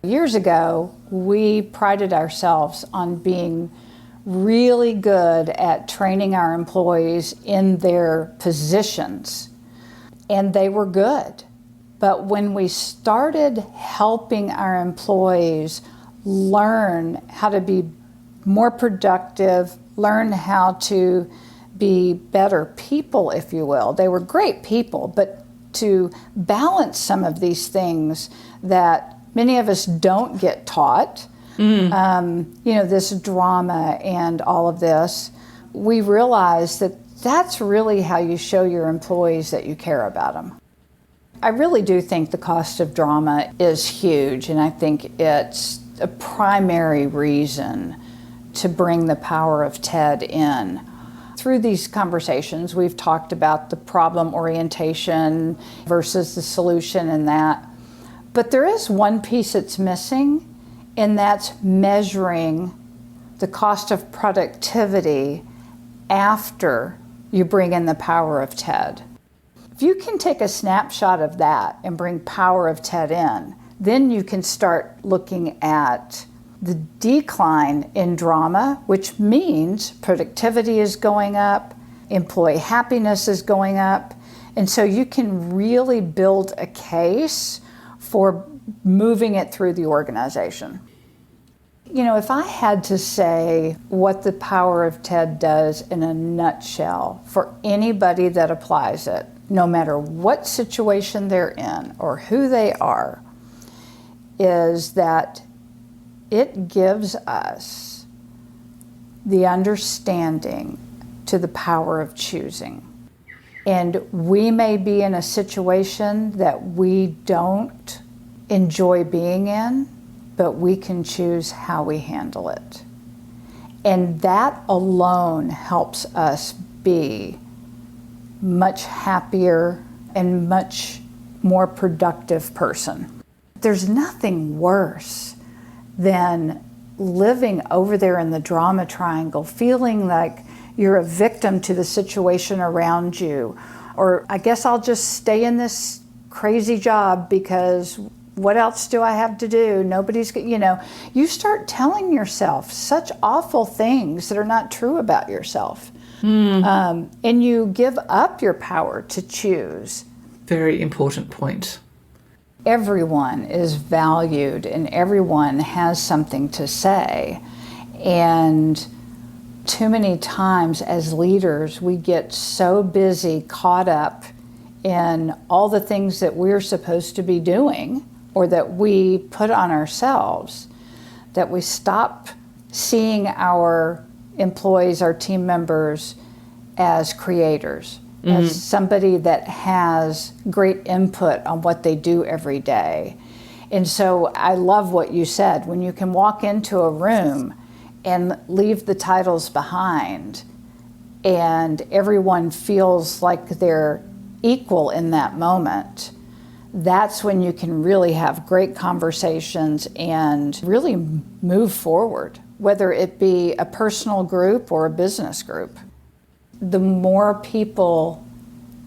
Years ago, we prided ourselves on being really good at training our employees in their positions, and they were good. But when we started helping our employees learn how to be more productive, learn how to be better people, if you will. They were great people, but to balance some of these things that many of us don't get taught, this drama and all of this, we realized that that's really how you show your employees that you care about them. I really do think the cost of drama is huge, and I think it's a primary reason to bring the power of TED in. Through these conversations, we've talked about the problem orientation versus the solution and that. But there is one piece that's missing, and that's measuring the cost of productivity after you bring in the power of TED. If you can take a snapshot of that and bring power of TED in, then you can start looking at the decline in drama, which means productivity is going up, employee happiness is going up, and so you can really build a case for moving it through the organization. You know, if I had to say what the power of TED does in a nutshell for anybody that applies it, no matter what situation they're in or who they are, is that it gives us the understanding to the power of choosing. And we may be in a situation that we don't enjoy being in, but we can choose how we handle it. And that alone helps us be much happier and much more productive person. There's nothing worse than living over there in the drama triangle, feeling like you're a victim to the situation around you, or I guess I'll just stay in this crazy job because what else do I have to do? Nobody's, you start telling yourself such awful things that are not true about yourself. And you give up your power to choose. Very important point. Everyone is valued and everyone has something to say. And too many times as leaders, we get so busy, caught up in all the things that we're supposed to be doing or that we put on ourselves, that we stop seeing our employees, our team members, as creators, as somebody that has great input on what they do every day. And so I love what you said. When you can walk into a room and leave the titles behind and everyone feels like they're equal in that moment, that's when you can really have great conversations and really move forward, whether it be a personal group or a business group. The more people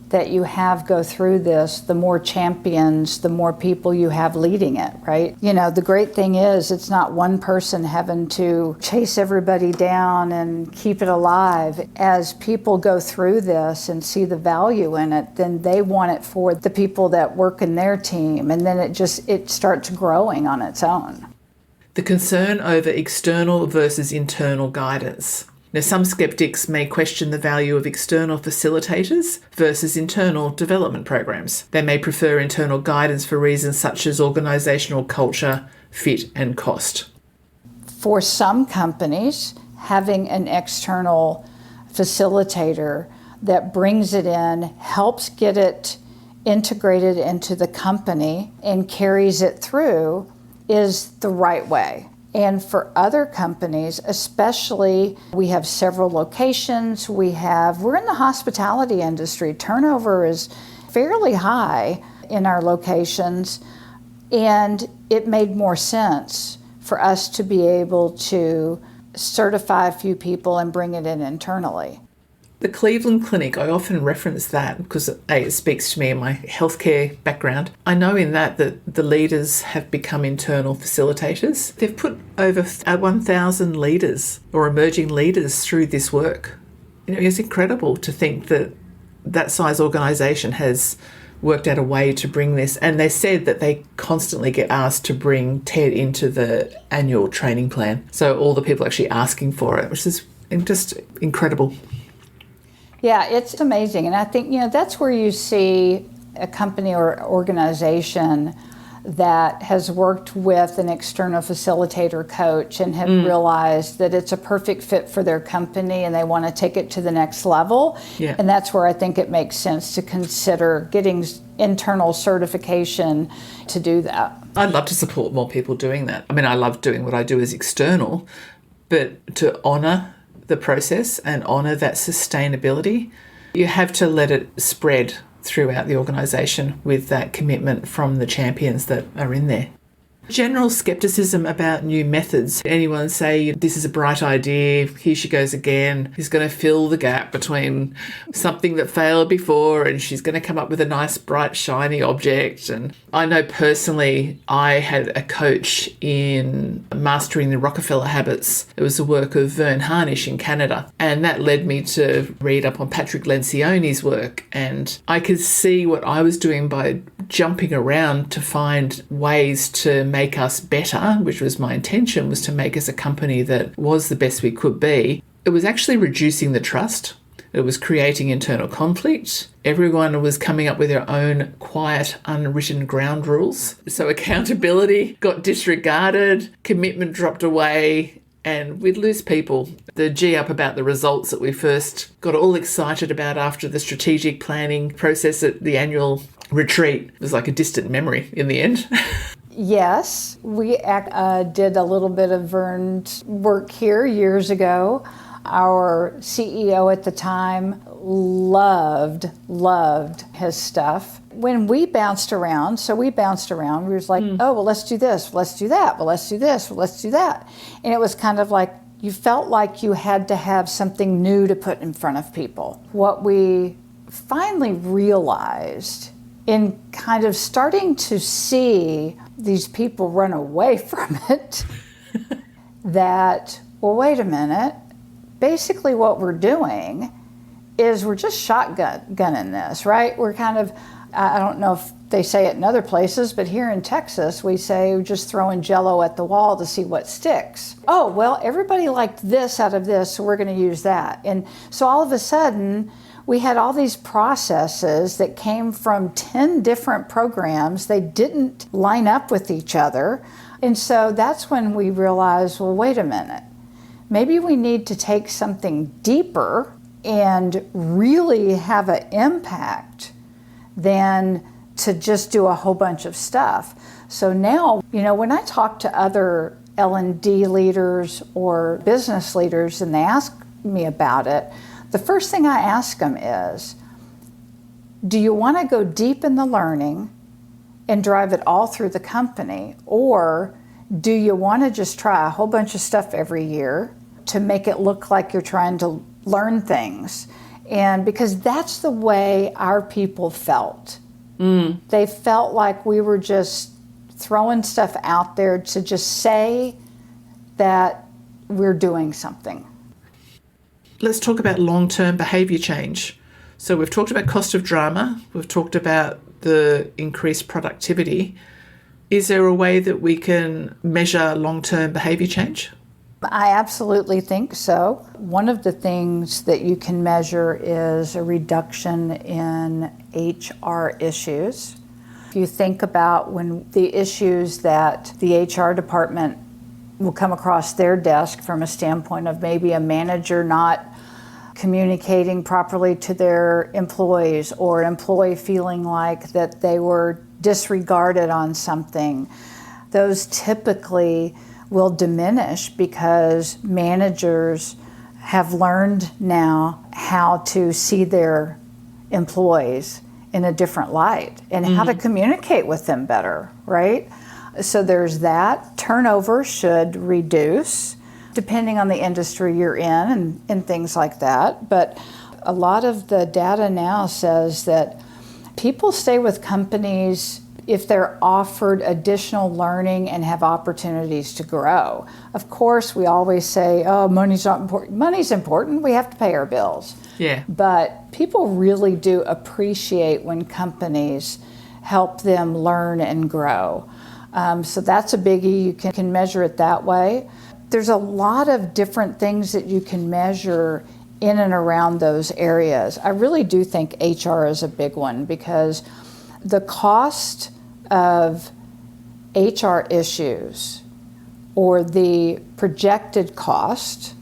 that you have go through this, the more champions, the more people you have leading it, right? The great thing is it's not one person having to chase everybody down and keep it alive. As people go through this and see the value in it, then they want it for the people that work in their team, and then it starts growing on its own. The concern over external versus internal guidance. Now, some skeptics may question the value of external facilitators versus internal development programs. They may prefer internal guidance for reasons such as organisational culture, fit and cost. For some companies, having an external facilitator that brings it in, helps get it integrated into the company and carries it through is the right way. And for other companies, especially, we have several locations. We're in the hospitality industry. Turnover is fairly high in our locations. And it made more sense for us to be able to certify a few people and bring it in internally. The Cleveland Clinic, I often reference that because it speaks to me in my healthcare background. I know in that the leaders have become internal facilitators. They've put over 1,000 leaders or emerging leaders through this work. It's incredible to think that that size organisation has worked out a way to bring this. And they said that they constantly get asked to bring TED into the annual training plan. So all the people actually asking for it, which is just incredible. Yeah, it's amazing. And I think, that's where you see a company or organization that has worked with an external facilitator coach and have realized that it's a perfect fit for their company and they want to take it to the next level. Yeah. And that's where I think it makes sense to consider getting internal certification to do that. I'd love to support more people doing that. I mean, I love doing what I do as external, but to honour the process and honour that sustainability, you have to let it spread throughout the organisation with that commitment from the champions that are in there. General scepticism about new methods. Anyone say, this is a bright idea, here she goes again. She's going to fill the gap between something that failed before and she's going to come up with a nice, bright, shiny object. And I know personally, I had a coach in Mastering the Rockefeller Habits. It was the work of Vern Harnish in Canada. And that led me to read up on Patrick Lencioni's work. And I could see what I was doing by jumping around to find ways to make us better, which was my intention, was to make us a company that was the best we could be. It was actually reducing the trust. It was creating internal conflict. Everyone was coming up with their own quiet, unwritten ground rules. So accountability got disregarded, commitment dropped away, and we'd lose people. The G up about the results that we first got all excited about after the strategic planning process at the annual retreat was like a distant memory in the end. Yes, we did a little bit of Vern's work here years ago. Our CEO at the time loved his stuff. When we bounced around, we was like, oh, well, let's do this, let's do that, well, let's do this, well, let's do that. And it was kind of like, you felt like you had to have something new to put in front of people. What we finally realized in kind of starting to see these people run away from it, that, well, wait a minute, basically what we're doing is we're just shotgunning this, right? We're kind of, I don't know if they say it in other places, but here in Texas, we say we're just throwing Jell-O at the wall to see what sticks. Oh, well, everybody liked this out of this, so we're going to use that. And so all of a sudden, we had all these processes that came from 10 different programs. They didn't line up with each other. And so that's when we realized, well, wait a minute. Maybe we need to take something deeper and really have an impact than to just do a whole bunch of stuff. So now, when I talk to other L&D leaders or business leaders and they ask me about it, the first thing I ask them is, do you want to go deep in the learning and drive it all through the company? Or do you want to just try a whole bunch of stuff every year to make it look like you're trying to learn things? And because that's the way our people felt. They felt like we were just throwing stuff out there to just say that we're doing something. Let's talk about long-term behaviour change. So we've talked about cost of drama. We've talked about the increased productivity. Is there a way that we can measure long-term behaviour change? I absolutely think so. One of the things that you can measure is a reduction in HR issues. If you think about when the issues that the HR department will come across their desk from a standpoint of maybe a manager not communicating properly to their employees, or an employee feeling like that they were disregarded on something, those typically will diminish because managers have learned now how to see their employees in a different light and how to communicate with them better, right? So there's that. Turnover should reduce depending on the industry you're in and things like that. But A lot of the data now says that people stay with companies if they're offered additional learning and have opportunities to grow. Of course, we always say, oh, money's not important. Money's important. We have to pay our bills. Yeah. But people really do appreciate when companies help them learn and grow. So that's a biggie. You can measure it that way. There's a lot of different things that you can measure in and around those areas. I really do think HR is a big one, because the cost of HR issues, or the projected cost,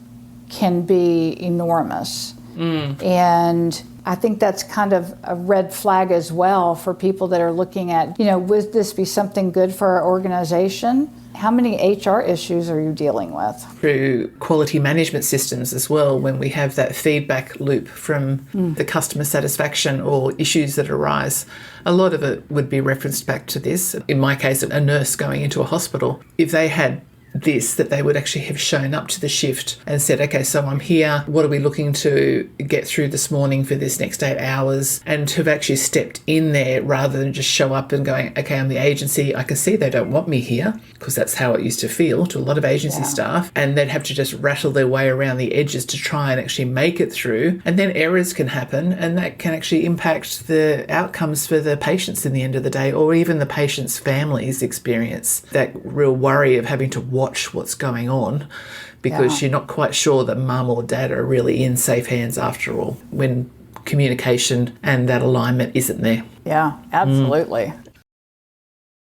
can be enormous. And I think that's kind of a red flag as well for people that are looking at, would this be something good for our organization? How many HR issues are you dealing with? Through quality management systems as well, when we have that feedback loop from the customer satisfaction or issues that arise, a lot of it would be referenced back to this. In my case, a nurse going into a hospital, if they had this, that they would actually have shown up to the shift and said, okay, so I'm here, what are we looking to get through this morning for this next 8 hours, and to have actually stepped in there rather than just show up and going, okay, I'm the agency, I can see they don't want me here, because that's how it used to feel to a lot of agency staff, and they'd have to just rattle their way around the edges to try and actually make it through, and then errors can happen, and that can actually impact the outcomes for the patients in the end of the day, or even the patient's family's experience. That real worry of having to watch what's going on, because you're not quite sure that mum or dad are really in safe hands after all, when communication and that alignment isn't there. Yeah, absolutely.